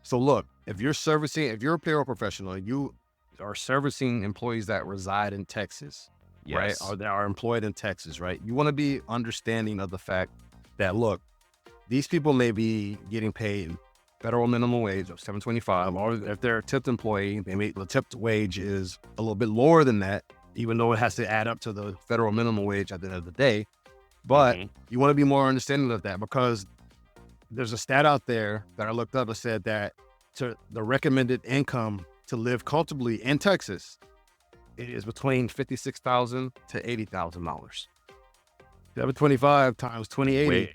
So look, if you're a payroll professional, you are servicing employees that reside in Texas, right? Yes. Or that are employed in Texas, right? You want to be understanding of the fact that, look, these people may be getting paid federal minimum wage of $7.25, or if they're a tipped employee, the tipped wage is a little bit lower than that, even though it has to add up to the federal minimum wage at the end of the day. But you want to be more understanding of that, because there's a stat out there that I looked up that said that the recommended income to live comfortably in Texas, it is between $56,000 to $80,000. 725 times 2080. Wait,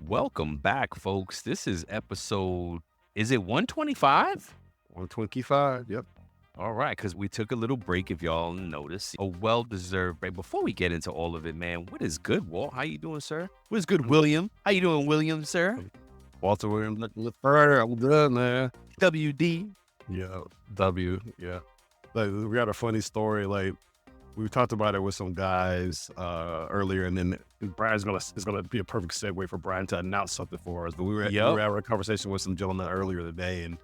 welcome back, folks. This is episode, is it 125? 125, yep. All right, because we took a little break, if y'all notice. A well-deserved break. Before we get into all of it, man, what is good, Walt? How you doing, sir? What is good, William? How you doing, William, sir? Walter Williams, look further. I'm good, man. WD. Yeah, W, yeah. Like, we got a funny story. Like, we talked about it with some guys earlier, and then Brian's gonna be a perfect segue for Brian to announce something for us. But we were having a conversation with some gentlemen earlier today, and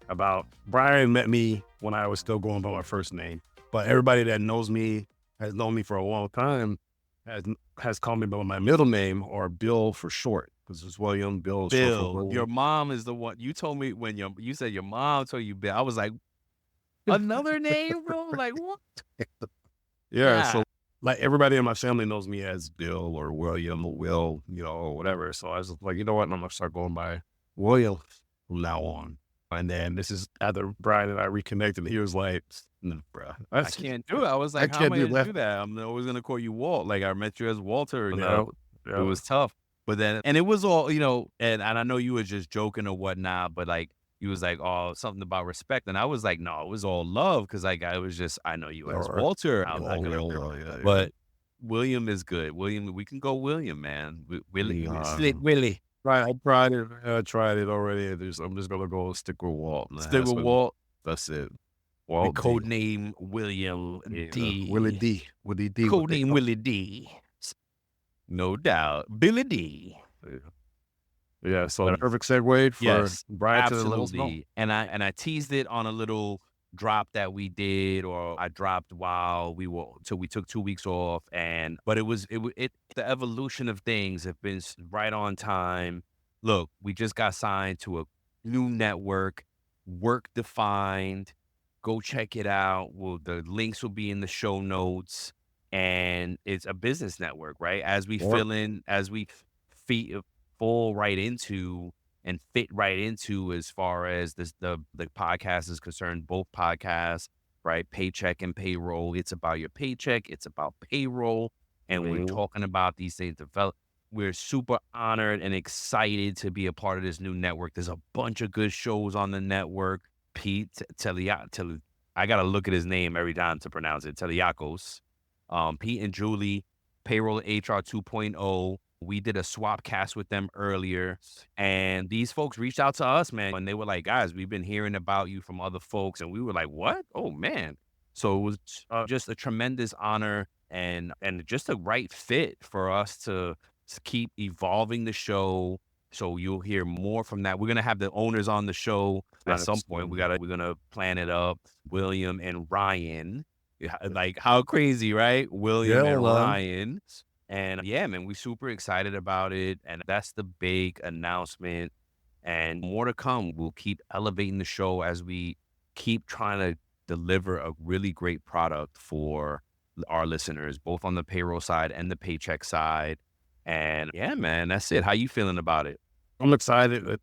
about Brian met me when I was still going by my first name. But everybody that knows me, has known me for a long time, has called me by my middle name, or Bill for short, because it's William. Bill. Your mom is the one. You told me when you said your mom told you Bill. I was like, another name, bro? Like, what? Yeah, so like everybody in my family knows me as Bill or William or Will, or whatever. So I was like, you know what? I'm gonna start going by William from now on. And then this is after Brian and I reconnected. He was like, "No, bro, I can't do it." I was like, "How am I gonna do that? I'm always gonna call you Walt. Like I met you as Walter." It was tough. But then, and it was all, and I know you were just joking or whatnot, but like you was like, "Oh, something about respect," and I was like, "No, it was all love," because like I was just, I know you as Walter. I'm not gonna, but William is good. William, we can go William, man. Willie. Right, I tried it. I tried it already. I'm just gonna go stick with Walt. Man. Stick with Walt. That's it. Walt. Code name William D. Willie D. Willie D. Code name Willie D. No doubt, Billy D. Yeah, so the perfect segue for Brian to let us know. And I teased it on a little drop that we did, or I dropped while we took 2 weeks off, but the evolution of things have been right on time. Look, we just got signed to a new network, Work Defined. Go check it out. The links will be in the show notes, and it's a business network, right? As we fall right into and fit right into, as far as the podcast is concerned, both podcasts, right? Paycheck and payroll. It's about your paycheck. It's about payroll. And we're talking about these things develop. We're super honored and excited to be a part of this new network. There's a bunch of good shows on the network. Pete I got to look at his name every time to pronounce it. Teliakos. Pete and Julie, Payroll HR 2.0. We did a swap cast with them earlier, and these folks reached out to us, man, and they were like, "Guys, we've been hearing about you from other folks," and we were like, "What? Oh man!" So it was just a tremendous honor and just a right fit for us to keep evolving the show. So you'll hear more from that. We're gonna have the owners on the show at some point. We're gonna plan it up. William and Ryan, like how crazy, right? William and Ryan. And yeah, man, we're super excited about it. And that's the big announcement. And more to come. We'll keep elevating the show as we keep trying to deliver a really great product for our listeners, both on the payroll side and the paycheck side. And yeah, man, that's it. How you feeling about it? I'm excited.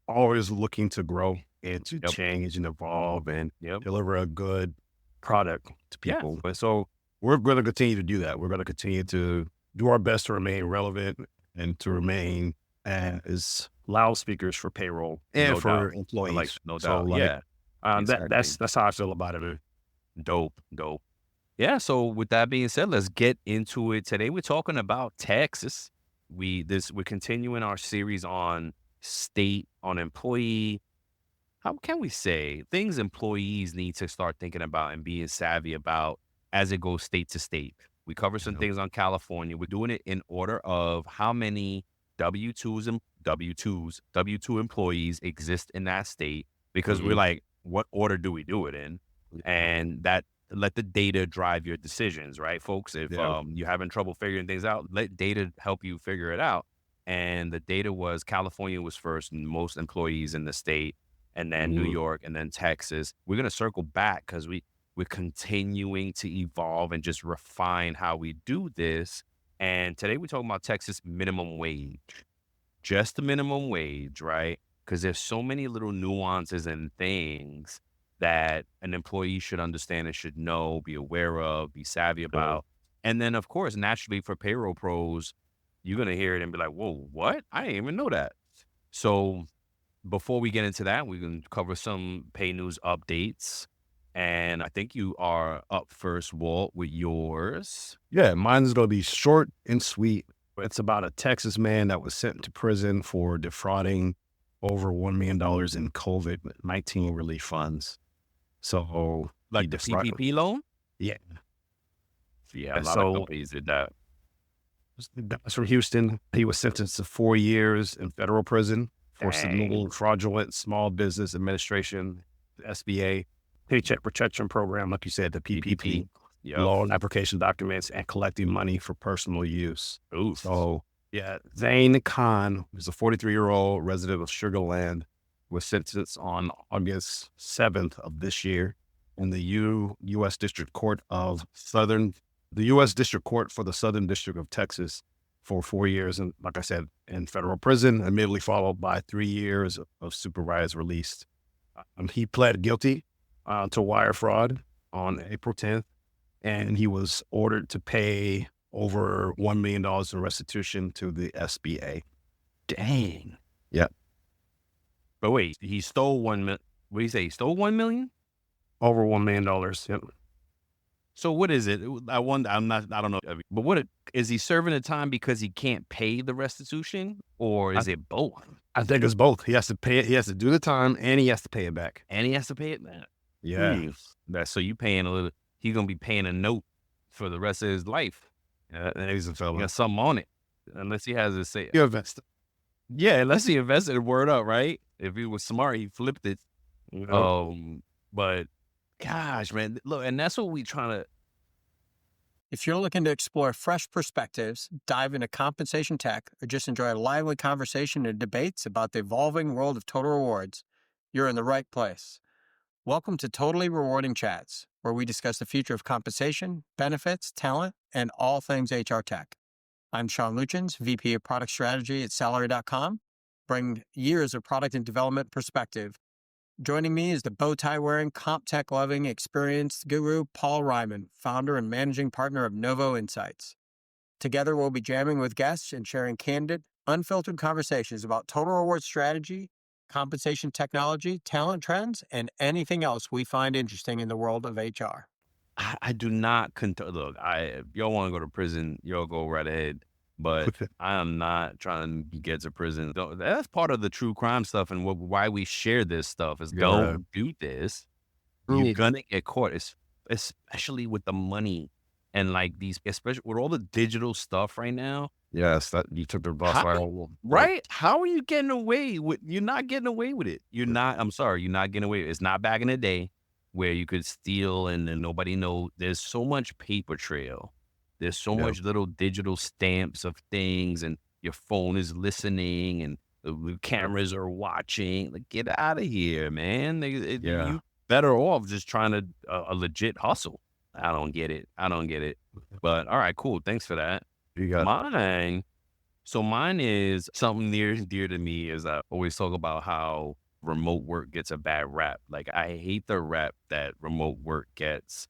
Always looking to grow and to change and evolve and deliver a good product to people. And so we're going to continue to do that. We're going to continue to do our best to remain relevant and to remain as loudspeakers for payroll and for employees. No doubt. That's how I feel about it. Dope. Yeah. So with that being said, let's get into it. Today we're talking about Texas. We're continuing our series on state, on employee. How can we say things employees need to start thinking about and being savvy about as it goes state to state? We cover some things on California. We're doing it in order of how many W-2 employees exist in that state. because we're like, what order do we do it in? And that let the data drive your decisions, right, folks? If Yeah. you're having trouble figuring things out, let data help you figure it out. And the data was California was first, most employees in the state, and then New Mhm. York, and then Texas. We're gonna circle back because we're continuing to evolve and just refine how we do this. And today we're talking about Texas minimum wage, just the minimum wage, right? Because there's so many little nuances and things that an employee should understand and should know, be aware of, be savvy Yeah. about. And then, of course, naturally for payroll pros, you're going to hear it and be like, whoa, what? I didn't even know that. So before we get into that, we can cover some pay news updates. And I think you are up first, Walt, with yours. Yeah, mine's going to be short and sweet. It's about a Texas man that was sent to prison for defrauding over $1 million in COVID-19 relief funds. So he Like the defrauded. PPP loan? Yeah. Yeah, a lot of So companies did that. that's from Houston. He was sentenced to 4 years in federal prison for submitting Dang. fraudulent small business administration, the SBA, Paycheck Protection Program, like you said, the PPP, Yep. loan application documents, and collecting money for personal use. Oof. So, yeah, Zane Khan, who's a 43-year-old resident of Sugar Land, was sentenced on August 7th of this year in the U.S. District Court of the U.S. District Court for the Southern District of Texas for 4 years. And like I said, in federal prison, immediately followed by 3 years of supervised release. He pled guilty to wire fraud on April 10th, and he was ordered to pay over $1 million in restitution to the SBA. Dang. Yep. But wait, he stole 1 million. What do you say? He stole 1 million? Over $1 million. Yep. So what is it? I wonder. I don't know. But is he serving the time because he can't pay the restitution, or is it both? I think it's both. He has to pay it. He has to do the time, and he has to pay it back. And he has to pay it back. Yeah. So you paying a little. He's gonna be paying a note for the rest of his life. Yeah, and he's a He felon. got something on it, unless he has it say. You invest. Yeah, unless he invested it word up, right? If he was smart, he flipped it. You know? But gosh, man, look, and that's what we trying to. If you're looking to explore fresh perspectives, dive into compensation tech, or just enjoy a lively conversation and debates about the evolving world of total rewards, you're in the right place. Welcome to Totally Rewarding Chats, where we discuss the future of compensation, benefits, talent, and all things HR tech. I'm Sean Luchins, VP of Product Strategy at Salary.com, bring years of product and development perspective. Joining me is the bow tie wearing, comp tech loving, experienced guru Paul Ryman, founder and managing partner of Novo Insights. Together, we'll be jamming with guests and sharing candid, unfiltered conversations about total reward strategy, compensation technology, talent trends, and anything else we find interesting in the world of HR. I do not look. If y'all want to go to prison, y'all go right ahead. But I am not trying to get to prison. That's part of the true crime stuff, and why we share this stuff is don't do this. You're gonna get caught, especially with the money and like these, especially with all the digital stuff right now. Yes, that you took the boss Right? How are you getting away with? You're not getting away with it. You're not. I'm sorry, you're not getting away. It's not back in the day where you could steal and nobody know. There's so much paper trail. There's so much little digital stamps of things, and your phone is listening, and the cameras are watching. Like, get out of here, man. You better off just trying to a legit hustle. I don't get it. But all right, cool. Thanks for that. You got Mine. So mine is something near and dear to me. Is I always talk about how remote work gets a bad rap. Like, I hate the rap that remote work gets.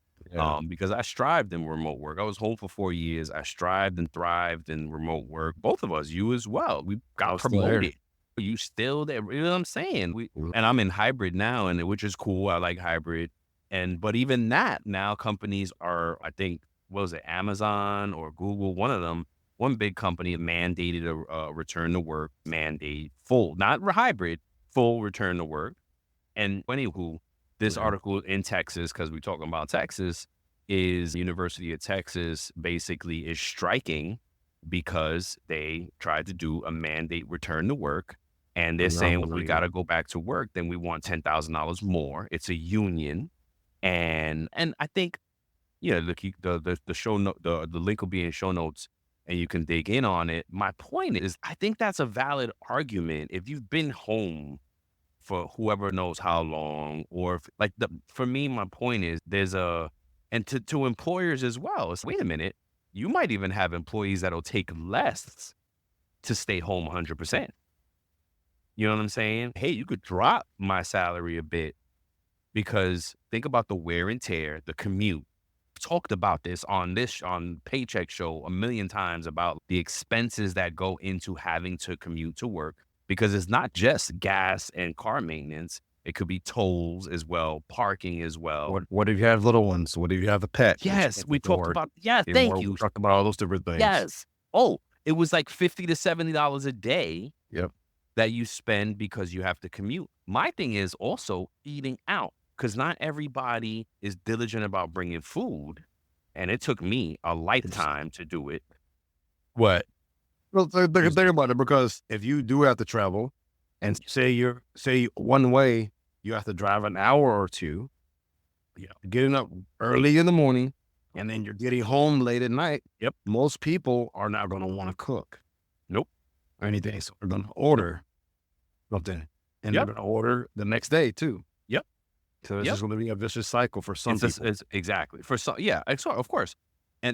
Because I strived in remote work. I was home for 4 years. I strived and thrived in remote work. Both of us, you as well. We got promoted. You still there? You know what I'm saying? And I'm in hybrid now, which is cool. I like hybrid. But even that now, companies are, I think, what was it, Amazon or Google? One of them, one big company mandated a return to work mandate, full, not hybrid, full return to work. And anywho, this article in Texas, because we're talking about Texas, is University of Texas basically is striking because they tried to do a mandate return to work. And they're saying if we Unbelievable. got to go back to work, then we want $10,000 more. It's a union, and I think the show note the link will be in show notes, and you can dig in on it. My point is, I think that's a valid argument if you've been home for whoever knows how long, or if, like for me, my point is and to employers as well. It's wait a minute, you might even have employees that'll take less to stay home 100%. You know what I'm saying? Hey, you could drop my salary a bit because think about the wear and tear, the commute. Talked about this on Paycheck Show a million times about the expenses that go into having to commute to work, because it's not just gas and car maintenance. It could be tolls as well, parking as well. What if you have little ones? What if you have a pet? that you Yes, can't we take to talked work? about, yeah, And thank we you. talked about all those different things. Yes. Oh, it was like $50 to $70 a day Yep. that you spend because you have to commute. My thing is also eating out, because not everybody is diligent about bringing food. And it took me a lifetime to do it. What? Well, think about it, because if you do have to travel, and say one way, you have to drive an hour or two, getting up early in the morning, and then you're getting home late at night. Yep. Most people are not going to want to cook. Nope. Or anything, so they're going to order something, and they're Yep. going to order the next day too. Yep. So it's Yep. just going to be a vicious cycle for some people. It's exactly for some. Yeah, of course.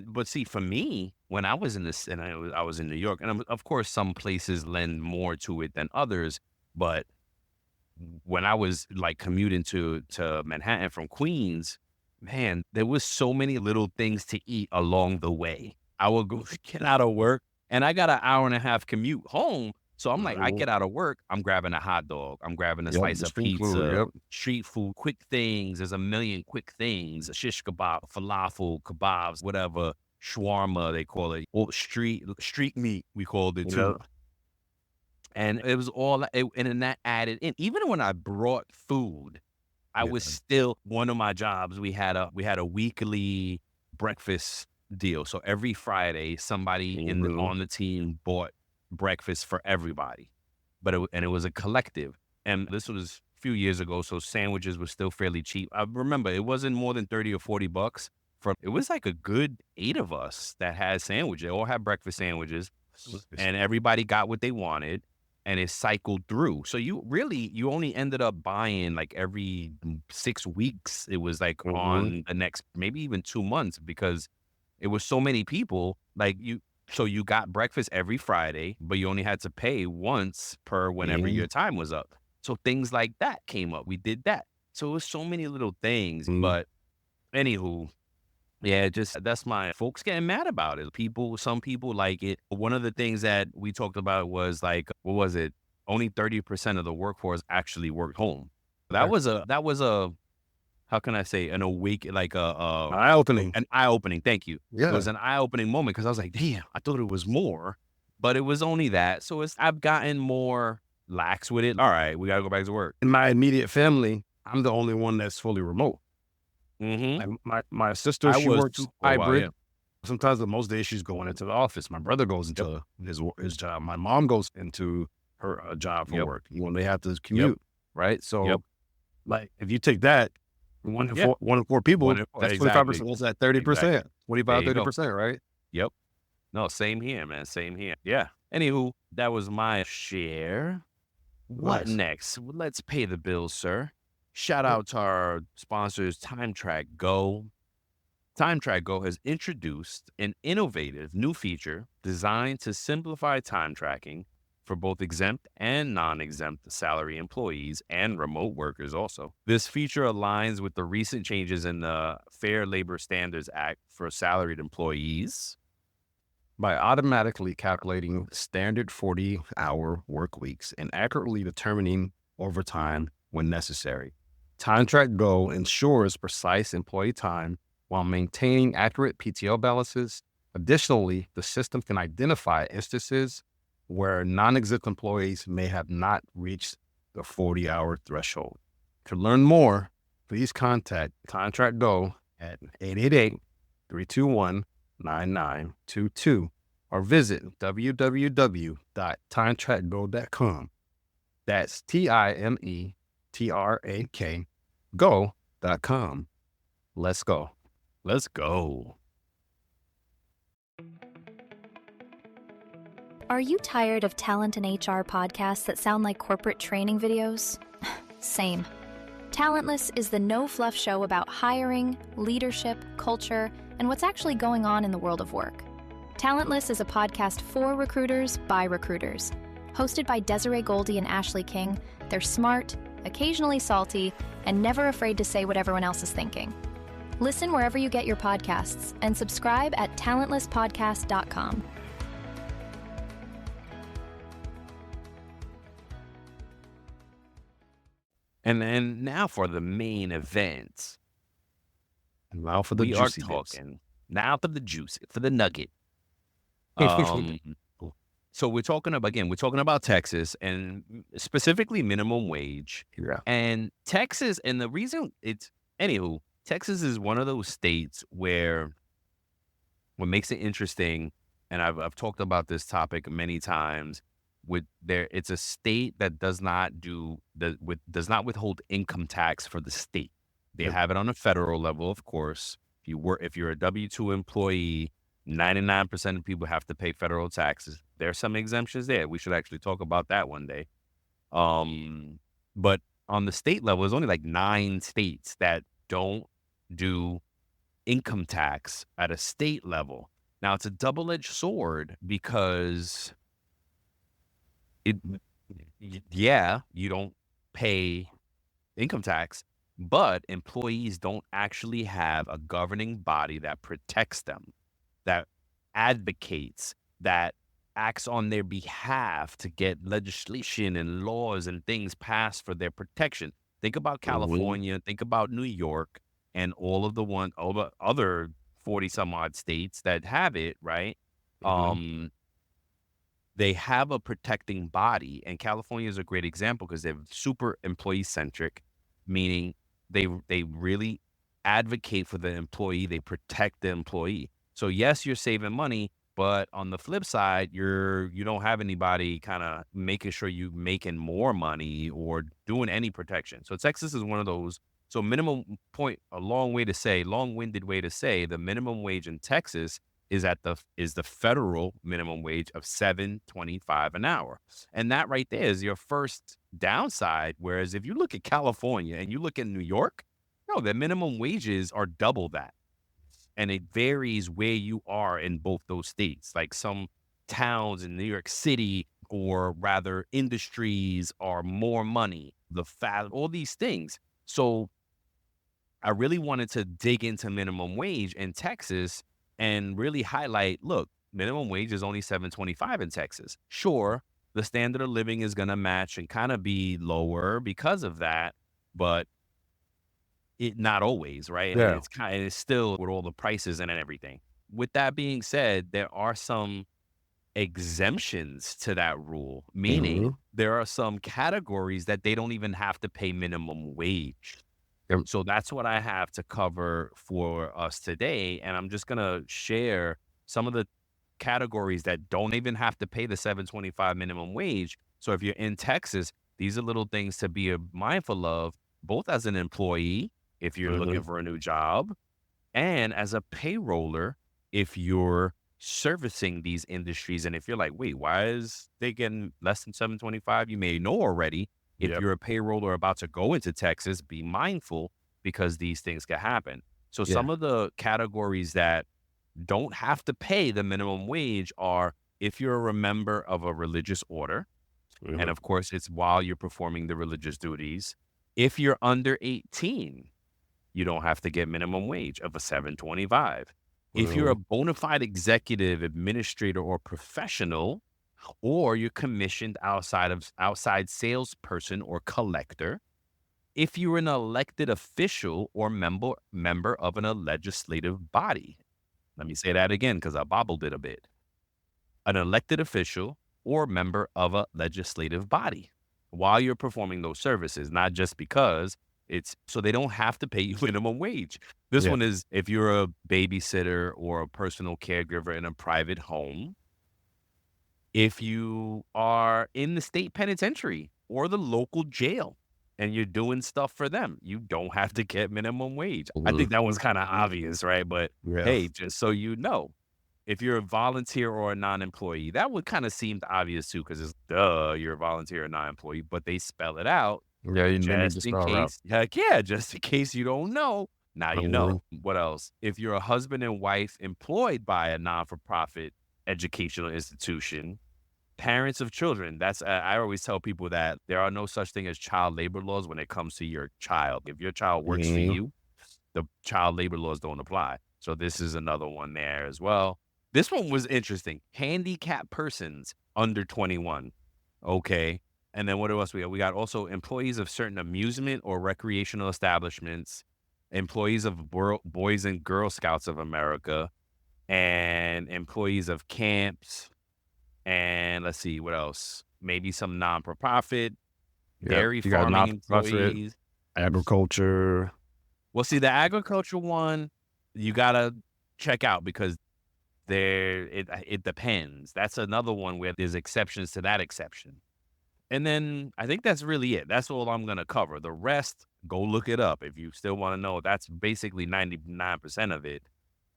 But see, for me, when I was in this, and I was in New York, and of course, some places lend more to it than others. But when I was like commuting to Manhattan from Queens, man, there was so many little things to eat along the way. I would go get out of work, and I got an hour and a half commute home. So I'm like, I get out of work, I'm grabbing a hot dog, I'm grabbing a Yep, slice the of street pizza, food, yep. street food, quick things. There's a million quick things: a shish kebab, falafel, kebabs, whatever, shawarma they call it, or street meat we called it too. Yep. And it was all, and then that added in. Even when I brought food, I was Yeah. still, one of my jobs, we had a weekly breakfast deal. So every Friday, somebody Mhm. on the team bought breakfast for everybody, but it was a collective. And this was a few years ago, so sandwiches were still fairly cheap. I remember it wasn't more than $30 or $40 for. It was like a good 8 of us that had sandwiches. They all had breakfast sandwiches, and everybody got what they wanted. And it cycled through. So you only ended up buying like every 6 weeks. It was like Mhm. on the next, maybe even 2 months, because it was so many people. So you got breakfast every Friday, but you only had to pay once per whenever Mhm. your time was up. So things like that came up. We did that. So it was so many little things. Mhm. But anywho, yeah, that's my folks getting mad about it. Some people like it. One of the things that we talked about was like, what was it? Only 30% of the workforce actually worked home. That Okay. was a how can I say, an awake, like Eye-opening. an eye opening. Thank you. It Yeah. was an eye opening moment, because I was like, damn, I thought it was more, but it was only that. So I've gotten more lax with it. All right, we gotta go back to work. In my immediate family, I'm the only one that's fully remote. Mm-hmm. Like my sister, I she was works too for a while, hybrid. yeah. Sometimes, the most days she's going into the office. My brother goes into his job. My mom goes into her job for Yep. work when they have to commute, right? So, Yep. like, if you take that, one in Yeah. four people, One in four, that's exactly. 25%. That's at 30%, There 25, you go. 30%, right? Yep. No, same here, man. Same here. Yeah. Anywho, that was my share. What Nice. next? Well, let's pay the bills, sir. Shout out to our sponsors, Time Track Go. Time Track Go has introduced an innovative new feature designed to simplify time tracking for both exempt and non-exempt salary employees and remote workers also. This feature aligns with the recent changes in the Fair Labor Standards Act for salaried employees. By automatically calculating standard 40-hour work weeks and accurately determining overtime when necessary. Time Track Go ensures precise employee time while maintaining accurate PTO balances. Additionally, the system can identify instances where non-exempt employees may have not reached the 40-hour threshold. To learn more, please contact Time Track Go at 888-321-9922 or visit www.timetrackgo.com. That's TIMETRAK go.com. Let's go. Let's go. Are you tired of talent and HR podcasts that sound like corporate training videos? Same. Talentless is the no-fluff show about hiring, leadership, culture, and what's actually going on in the world of work. Talentless is a podcast for recruiters by recruiters. Hosted by Desiree Goldie and Ashley King, they're smart, occasionally salty, and never afraid to say what everyone else is thinking. Listen wherever you get your podcasts and subscribe at talentlesspodcast.com. And then now for the main event. Now for the We are juicy bits. talking now for the juice, for the nugget. So we're talking about Texas and specifically minimum wage. Yeah. And Texas, and the reason Texas is one of those states where what makes it interesting, and I've talked about this topic many times, it's a state that does not withhold income tax for the state. They Yep. have it on a federal level, of course. If you're a W-2 employee, 99% of people have to pay federal taxes. There are some exemptions there. We should actually talk about that one day. But on the state level, there's only like 9 states that don't do income tax at a state level. Now, it's a double-edged sword because you don't pay income tax, but employees don't actually have a governing body that protects them, that advocates, that acts on their behalf to get legislation and laws and things passed for their protection. Think about California, think about New York, and all the other 40 some odd states that have it, right? They have a protecting body, and California is a great example because they're super employee centric, meaning they really advocate for the employee, they protect the employee. So yes, you're saving money, but on the flip side, you don't have anybody kind of making sure you making more money or doing any protection. So Texas is one of those. So long-winded way to say the minimum wage in Texas is the federal minimum wage of $7.25 an hour. And that right there is your first downside. Whereas if you look at California and you look at New York, no, the minimum wages are double that. And it varies where you are in both those states. Like some towns in New York City, or rather industries, are more money, all these things. So I really wanted to dig into minimum wage in Texas and really highlight, look, minimum wage is only $7.25 in Texas. Sure, the standard of living is going to match and kind of be lower because of that, but it not always, right? Yeah. And it's still with all the prices and everything. With that being said, there are some exemptions to that rule, meaning there are some categories that they don't even have to pay minimum wage. Yep. So that's what I have to cover for us today. And I'm just going to share some of the categories that don't even have to pay the $7.25 minimum wage. So if you're in Texas, these are little things to be mindful of, both as an employee, if you're looking for a new job, and as a payroller, if you're servicing these industries. And if you're like, wait, why is they getting less than $7.25? You may know already. If you're a payroller about to go into Texas, be mindful because these things can happen. So some of the categories that don't have to pay the minimum wage are if you're a member of a religious order, and of course, it's while you're performing the religious duties. If you're under 18, you don't have to get minimum wage of a $7.25. If you're a bona fide executive, administrator, or professional, or you're commissioned outside salesperson or collector, if you're an elected official or member of a legislative body. Let me say that again because I bobbled it a bit. An elected official or member of a legislative body while you're performing those services, not just because so they don't have to pay you minimum wage. This one is if you're a babysitter or a personal caregiver in a private home. If you are in the state penitentiary or the local jail, and you're doing stuff for them. You don't have to get minimum wage. I think that one's kind of obvious, right? But Yeah. hey, just so you know, if you're a volunteer or a non-employee, that would kind of seem obvious too, because it's you're a volunteer or non-employee, but they spell it out Yeah, you need to just in spell it out. case. Heck yeah, just in case you don't know. Now you know. Mhm. What else? If you're a husband and wife employed by a non-for-profit educational institution, parents of children, that's I always tell people that there are no such thing as child labor laws when it comes to your child. If your child works for Mhm. you, the child labor laws don't apply. So this is another one there as well. This one was interesting. Handicapped persons under 21. Okay. And then what else we got? We got also employees of certain amusement or recreational establishments, employees of Boys and Girl Scouts of America, and employees of camps. And let's see, what else? Maybe some non-for-profit, dairy You got farming not-for-profit, employees. agriculture. Well, see, the agriculture one, you gotta check out because it depends. That's another one where there's exceptions to that exception. And then I think that's really it. That's all I'm gonna cover. The rest, go look it up if you still want to know. That's basically 99% of it.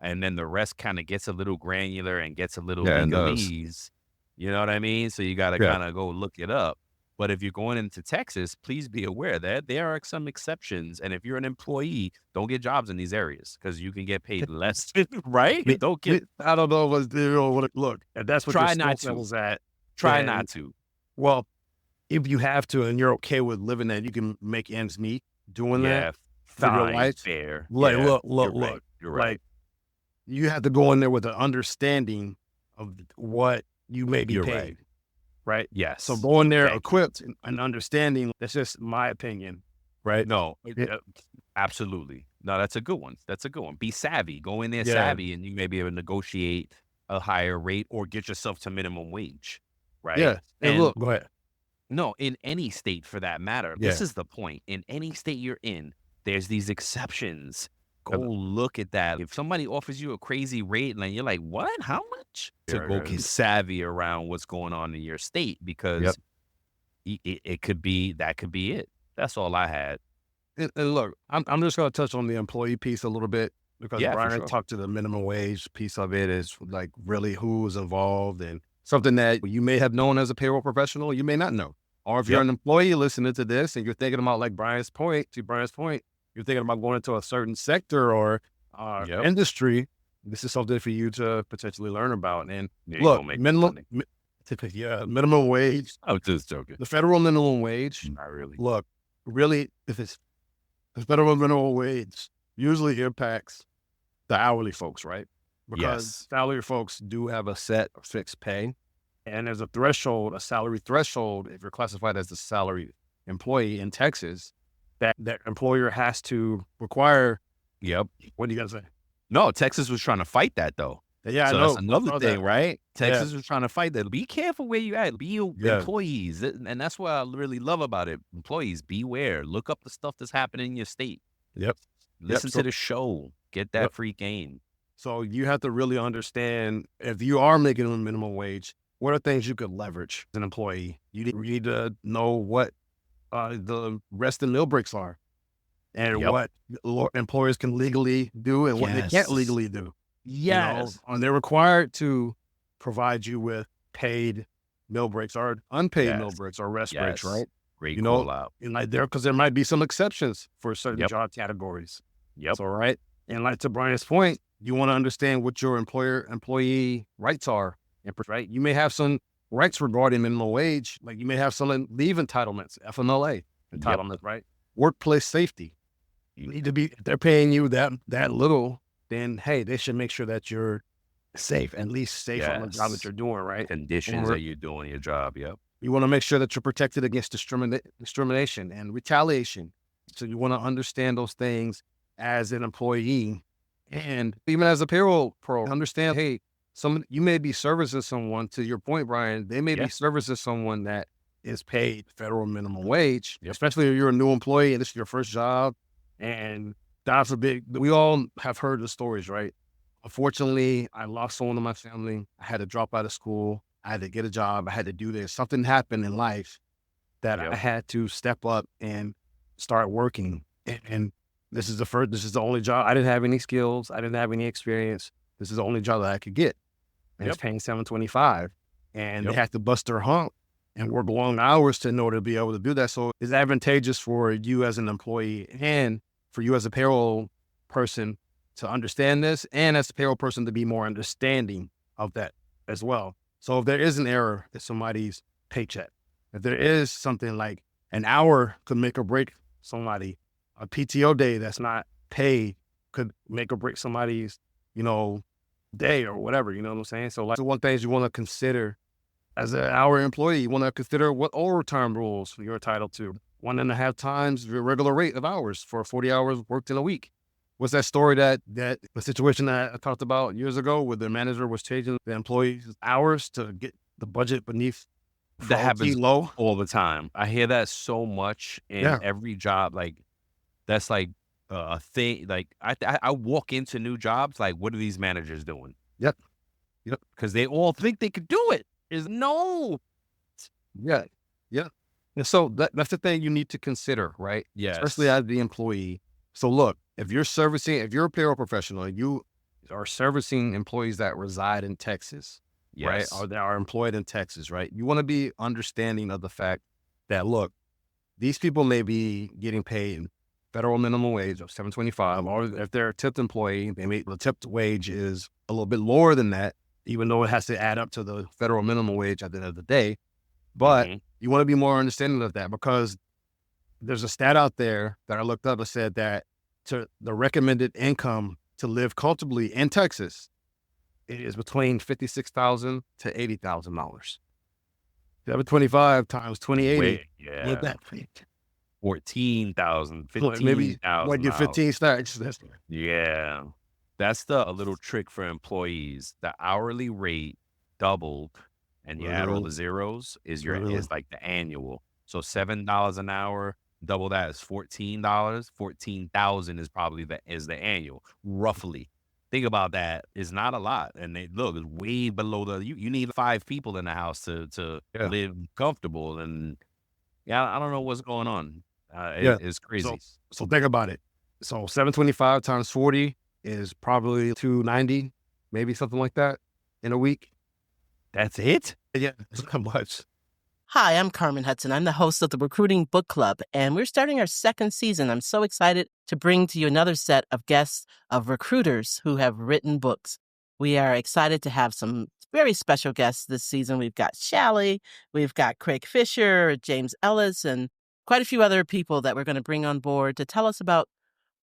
And then the rest kind of gets a little granular and gets a little Yeah, it does. legalese. You know what I mean? So you gotta Yeah. kind of go look it up. But if you're going into Texas, please be aware that there are some exceptions. And if you're an employee, don't get jobs in these areas because you can get paid less, right? Don't get, I don't know look, if that's what Try your not skill to. level's at, try then- not to. well, if you have to and you're okay with living that, you can make ends meet doing Yeah, that for your fine, life. fair. Like, Yeah, look, you're right. like, you have to go in there with an understanding of what you may be You're paid. right. Right? Yes. So go in there Thank you. equipped and understanding. That's just my opinion. Right? No, Yeah. absolutely. No, that's a good one. That's a good one. Be savvy. Go in there Yeah. savvy, and you may be able to negotiate a higher rate or get yourself to minimum wage. Right? Yeah. And look, go ahead. No, in any state for that matter. Yeah. This is the point. In any state you're in, there's these exceptions. Go Yeah. look at that. If somebody offers you a crazy rate and you're like, what? How much? To Yeah, go yeah. get savvy around what's going on in your state because it could be, that could be it. That's all I had. And look, I'm just going to touch on the employee piece a little bit because Yeah, for Brian sure. talked to the minimum wage piece of it is like really who is involved and something that you may have known as a payroll professional, you may not know. Or if you're Yep. an employee listening to this and you're thinking about like Brian's point, you're thinking about going into a certain sector or Yep. industry, this is something for you to potentially learn about. And Yeah, you look, gonna make minimum money. minimum wage, I was just joking. the federal minimum wage, Not really. look, really, if it's the federal minimum wage usually impacts the hourly folks, right? Because Yes. salary folks do have a set or fixed pay. And there's a threshold, a salary threshold, if you're classified as a salary employee in Texas, that employer has to require. Yep. What do you guys say? No, Texas was trying to fight that though. Yeah, So I know. that's another saw thing, that. right? Texas was trying to fight that. Be careful where you at. Be Yeah. employees. And that's what I really love about it. Employees, beware. Look up the stuff that's happening in your state. Yep. Listen So- to the show. Get that Yep. free game. So you have to really understand if you are making a minimum wage, what are things you could leverage as an employee? You need to know what the rest and meal breaks are and Yep. what employers can legally do and what they can't Yes. legally do. Yes. And they're required to provide you with paid meal breaks or unpaid meal Yes. breaks or rest breaks, right? Great You know, call out. And like because there might be some exceptions for certain Yep. job categories. Yep. So, right. And like to Brian's point, you want to understand what your employee rights are. And right, you may have some rights regarding minimum wage, like you may have some leave entitlements, FMLA entitlements, right? Workplace safety. You need to be. If they're paying you that little, then hey, they should make sure that you're safe, at least safe on the job that Yes. you're doing, right? Conditions Or- that you're doing your job. Yep. You want to make sure that you're protected against discrimination and retaliation. So you want to understand those things as an employee and even as a payroll pro. Understand, hey, you may be servicing someone, to your point, Brian, they may Yeah. be servicing someone that is paid federal minimum wage, Yep. especially if you're a new employee and this is your first job. And God forbid, we all have heard the stories, right? Unfortunately, I lost someone in my family. I had to drop out of school. I had to get a job. I had to do this. Something happened in life that I had to step up and start working. And this is the only job. I didn't have any skills. I didn't have any experience. This is the only job that I could get. And it's paying $7.25. And they have to bust their hump and work long hours in order to be able to do that. So it's advantageous for you as an employee and for you as a payroll person to understand this, and as a payroll person to be more understanding of that as well. So if there is an error in somebody's paycheck, if there is something like an hour could make or break somebody, a PTO day that's not paid could make or break somebody's, day or whatever, you know what I'm saying? So like the one thing you want to consider as an hour employee, you want to consider what overtime rules you're entitled to. 1.5 times your regular rate of hours for 40 hours worked in a week. What's that story that the situation that I talked about years ago where the manager was changing the employees' hours to get the budget beneath That happens low? all the time. I hear that so much in every job. Like, that's like a thing. Like, I walk into new jobs, like, what are these managers doing? Yep. Because they all think they could do it. No. Yeah. And so that's the thing you need to consider, right? Yes. Especially as the employee. So look, if you're a payroll professional, you are servicing employees that reside in Texas, right? Or that are employed in Texas, right? You want to be understanding of the fact that, look, these people may be getting paid federal minimum wage of $7.25, or if they're a tipped employee, the tipped wage is a little bit lower than that, even though it has to add up to the federal minimum wage at the end of the day. But you want to be more understanding of that, because there's a stat out there that I looked up that said that the recommended income to live comfortably in Texas, it is between $56,000 to $80,000. $7.25 times 2080. What that? 14,000, Maybe 15,000. what your 15 starts. Yeah. That's a little trick for employees. The hourly rate doubled, and you add all the zeros is like the annual. So $7 an hour, double that is $14. 14,000 is probably the annual, roughly. Think about that. It's not a lot, and it's way below you need 5 people in the house to live comfortable. And I don't know what's going on. It's crazy. So think about it. So $7.25 times 40 is probably $290, maybe something like that in a week. That's it? Yeah, it's not much. Hi, I'm Carmen Hudson. I'm the host of the Recruiting Book Club, and we're starting our 2nd season. I'm so excited to bring to you another set of guests of recruiters who have written books. We are excited to have some very special guests this season. We've got Shally, we've got Craig Fisher, James Ellis, and quite a few other people that we're going to bring on board to tell us about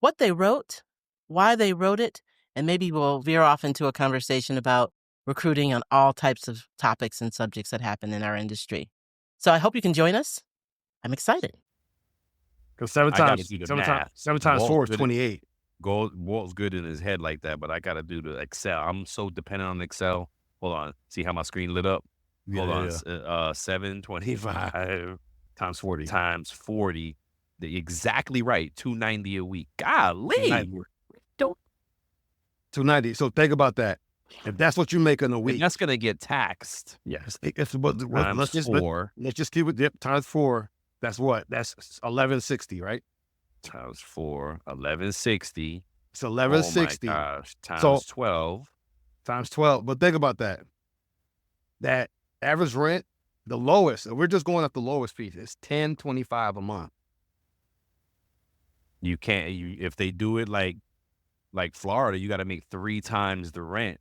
what they wrote, why they wrote it, and maybe we'll veer off into a conversation about recruiting on all types of topics and subjects that happen in our industry. So I hope you can join us. I'm excited. Because 7 times 4 is 28. Walt's good in his head like that, but I got to do the Excel. I'm so dependent on Excel. Hold on. See how my screen lit up? Hold on. 725 times 40. Times 40. Exactly right. $290 a week. Golly. $290. So think about that. If that's what you make in a week, and that's going to get taxed. Yes. Let's just keep it times 4. That's what? That's $1,160, right? Times 4, $1,160. It's $1,160. Oh my gosh. Times 12. Times 12. But think about that. That average rent, the lowest, and we're just going up the lowest piece, it's $1,025 a month. You can't. If they do it like Florida, you got to make 3 times the rent.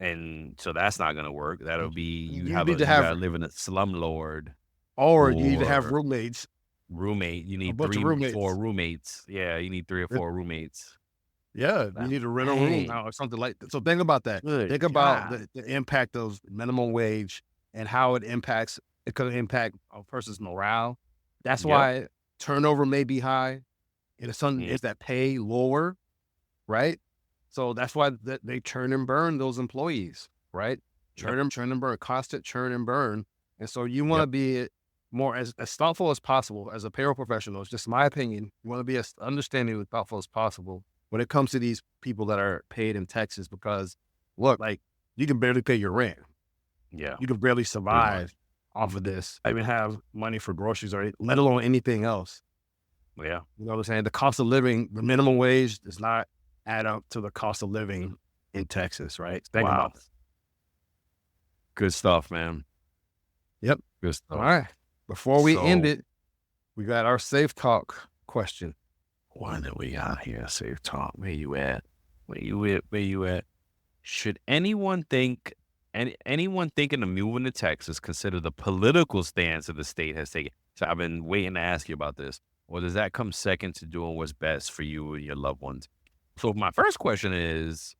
And so that's not going to work. That'll be, you got to live in a slumlord. Or you need to have roommates. You need 3 or 4 roommates. Yeah, you need 3 or 4 roommates. Yeah, you need to rent a room or something like that. So think about that. Think about the impact of minimum wage and how it could impact a person's morale. That's why turnover may be high. And it's that pay lower, right? So that's why they churn and burn those employees, right? Churn and burn, constant churn and burn. And so you want to be more as thoughtful as possible as a payroll professional. It's just my opinion. You want to be as understanding and thoughtful as possible when it comes to these people that are paid in Texas, because look, like, you can barely pay your rent. Yeah. You can barely survive off of this. I even have money for groceries or let alone anything else. Yeah. You know what I'm saying? The cost of living, the minimum wage does not add up to the cost of living in Texas, right? Think Wow. about that. Good stuff, man. Yep. Good stuff. All right. Before we end So- it, we got our safe talk question. What do we got here? Safe talk. Where you at? Where you at? Should anyone thinking of moving to Texas consider the political stance of the state has taken? So I've been waiting to ask you about this. Or does that come second to doing what's best for you and your loved ones? So my first question is,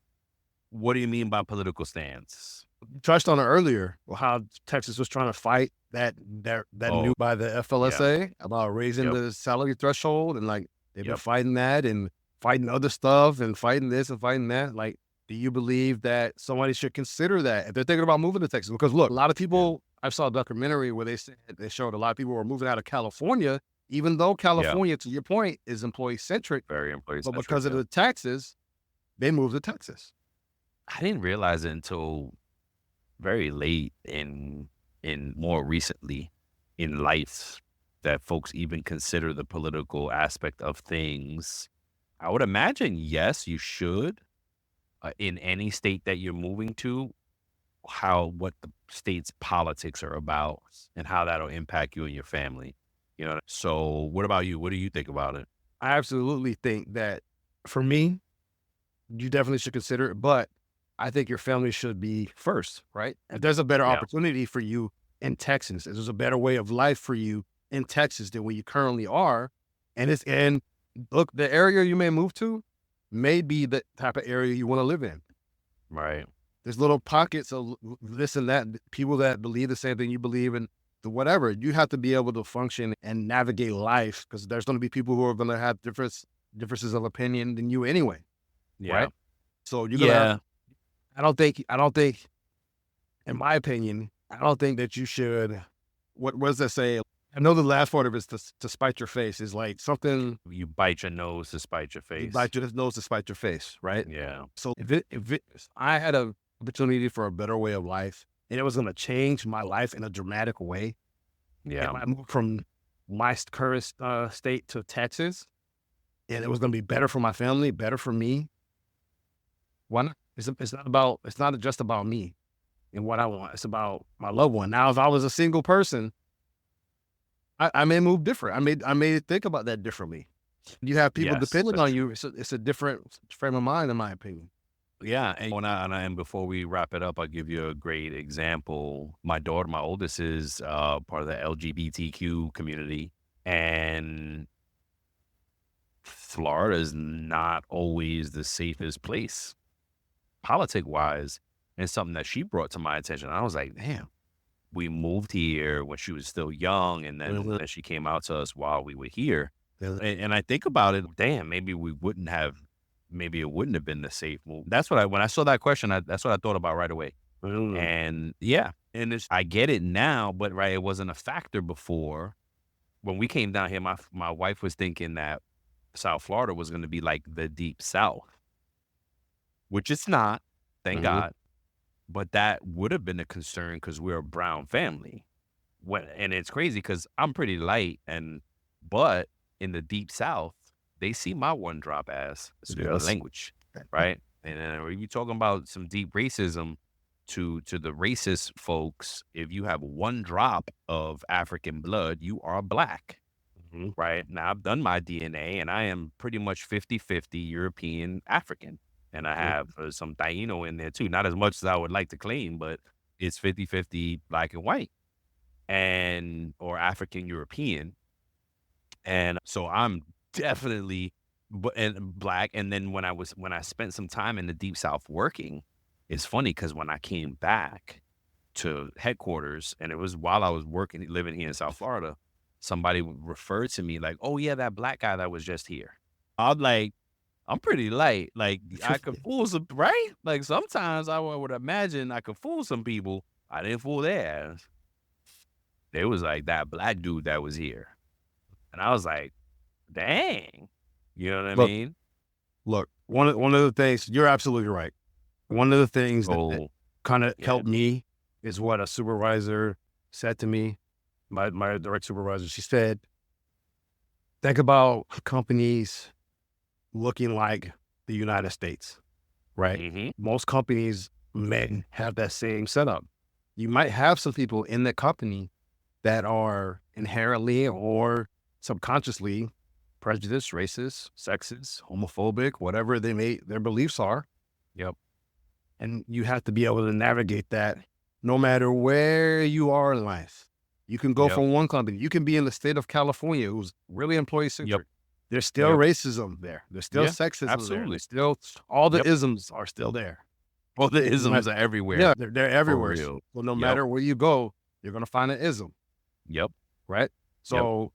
what do you mean by political stance? You touched on it earlier, how Texas was trying to fight that new by the FLSA about raising the salary threshold, and like they've been fighting that and fighting other stuff and fighting this and fighting that. Like, do you believe that somebody should consider that if they're thinking about moving to Texas? Because look, a lot of people, I saw a documentary where they showed a lot of people were moving out of California, even though California, to your point, is employee centric, Very employee but centric. because of the taxes, they moved to Texas. I didn't realize it until very late in more recently in life that folks even consider the political aspect of things. I would imagine, yes, you should. In any state that you're moving to, what the state's politics are about and how that'll impact you and your family. You know. So what about you? What do you think about it? I absolutely think that for me, you definitely should consider it, but I think your family should be first, right? If there's a better opportunity for you in Texas, if there's a better way of life for you in Texas than where you currently are, and look, the area you may move to may be the type of area you want to live in. Right. There's little pockets of this and that, people that believe the same thing you believe in, whatever. You have to be able to function and navigate life, because there's going to be people who are going to have differences of opinion than you anyway. Yeah. Right? So you're gonna. I don't think, in my opinion, I don't think that you should. What does that say? I know the last part of it is to spite your face, is like something. You bite your nose to spite your face. You bite your nose to spite your face, right? Yeah. So if I had an opportunity for a better way of life, and it was going to change my life in a dramatic way, Yeah. and I moved from my current state to Texas, and it was going to be better for my family, better for me, why not? It's not just about me and what I want. It's about my loved one. Now, if I was a single person, I may move different. I may think about that differently. You have people depending on you. It's a different frame of mind, in my opinion. Yeah, and before we wrap it up, I'll give you a great example. My daughter, my oldest, is part of the LGBTQ community, and Florida is not always the safest place, politic-wise, and something that she brought to my attention. I was like, damn, we moved here when she was still young, and then she came out to us while we were here. And I think about it, damn, maybe it wouldn't have been the safe move. That's what when I saw that question, that's what I thought about right away. And I get it now, but it wasn't a factor before. When we came down here, my wife was thinking that South Florida was going to be like the deep South, which it's not, thank God. But that would have been a concern because we're a brown family. And it's crazy because I'm pretty light, but in the deep South, they see my one drop ass language, right? And then when you talking about some deep racism to the racist folks, if you have one drop of African blood, you are black, right? Now, I've done my DNA, and I am pretty much 50-50 European African. And I have some Taino in there too. Not as much as I would like to claim, but it's 50-50 black and white or African European. And so I'm definitely black. And then when I spent some time in the deep South working, it's funny because when I came back to headquarters, and it was while I was living here in South Florida, somebody referred to me like, oh yeah, that black guy that was just here. I'm like, I'm pretty light. Like, I could fool some, right? Like, sometimes I would imagine I could fool some people. I didn't fool their ass. They was like, that black dude that was here. And I was like, dang. You know what I mean? Look, one of the things, you're absolutely right. One of the things that kind of helped me is what a supervisor said to me, my direct supervisor, she said, think about companies looking like the United States, right? Mm-hmm. Most companies may have that same setup. You might have some people in the company that are inherently or subconsciously prejudiced, racist, sexist, homophobic, whatever their beliefs are. Yep. And you have to be able to navigate that no matter where you are in life. You can go Yep. from one company. You can be in the state of California, who's really employee centric. There's still Yep. racism there. There's still Yeah, sexism there. absolutely. There's still all the Yep. isms are still there. Well, the isms Ma- are everywhere. Yeah, they're everywhere. real. Well, no Yep. matter where you go, you're gonna find an ism, Yep. right? So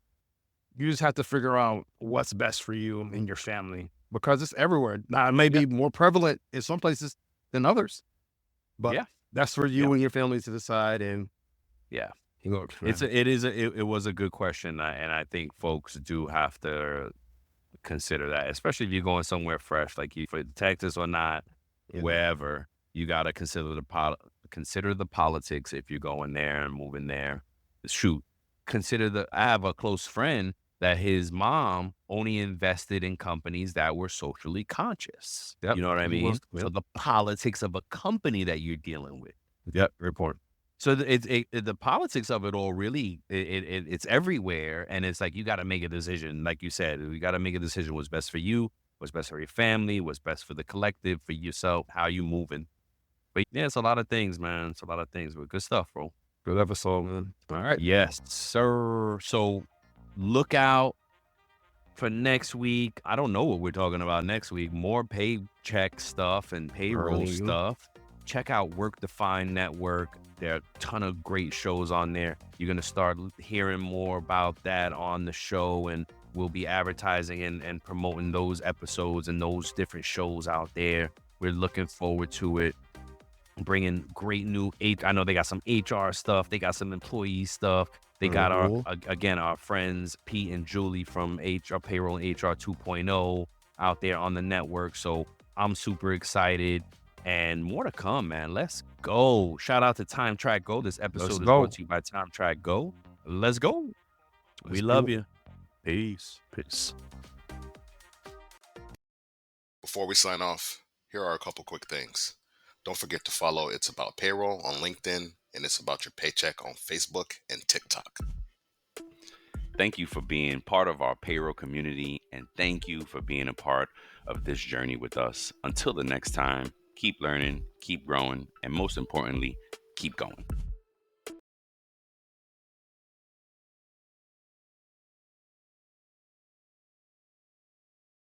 you just have to figure out what's best for you and your family because it's everywhere. Now, it may be more prevalent in some places than others, but Yeah. that's for you Yep. and your family to decide. And Yeah. look, It was a good question, and I think folks do have to consider that, especially if you're going somewhere fresh, like you for Texas or not, Yeah. wherever. You got to consider the politics if you're going there and moving there. Shoot, I have a close friend that his mom only invested in companies that were socially conscious. Yep. You know what I He mean? was- So yep. the politics of a company that you're dealing with. Yep, report. So the politics of it all really it's everywhere, and it's like you got to make a decision. Like you said, you got to make a decision what's best for you, what's best for your family, what's best for the collective, for yourself, how you moving. But yeah, it's a lot of things, man. It's a lot of things, but good stuff, bro. Good episode, man. All right. Yes, sir. So look out for next week. I don't know what we're talking about next week. More paycheck stuff and payroll Early. stuff. Check out Work Defined Network. There are a ton of great shows on there. You're going to start hearing more about that on the show, and we'll be advertising and promoting those episodes and those different shows out there. We're looking forward to it. Bringing great new I know they got some HR stuff. They got some employee stuff. They got our friends Pete and Julie from HR Payroll and HR 2.0 out there on the network. So I'm super excited, and more to come, man. Let's go. Shout out to Time Track Go. This episode is brought to you by Time Track Go. Let's go. We love you. Peace. Peace. Before we sign off, here are a couple quick things. Don't forget to follow It's About Payroll on LinkedIn and It's About Your Paycheck on Facebook and TikTok. Thank you for being part of our payroll community, and thank you for being a part of this journey with us. Until the next time, keep learning, keep growing, and most importantly, keep going.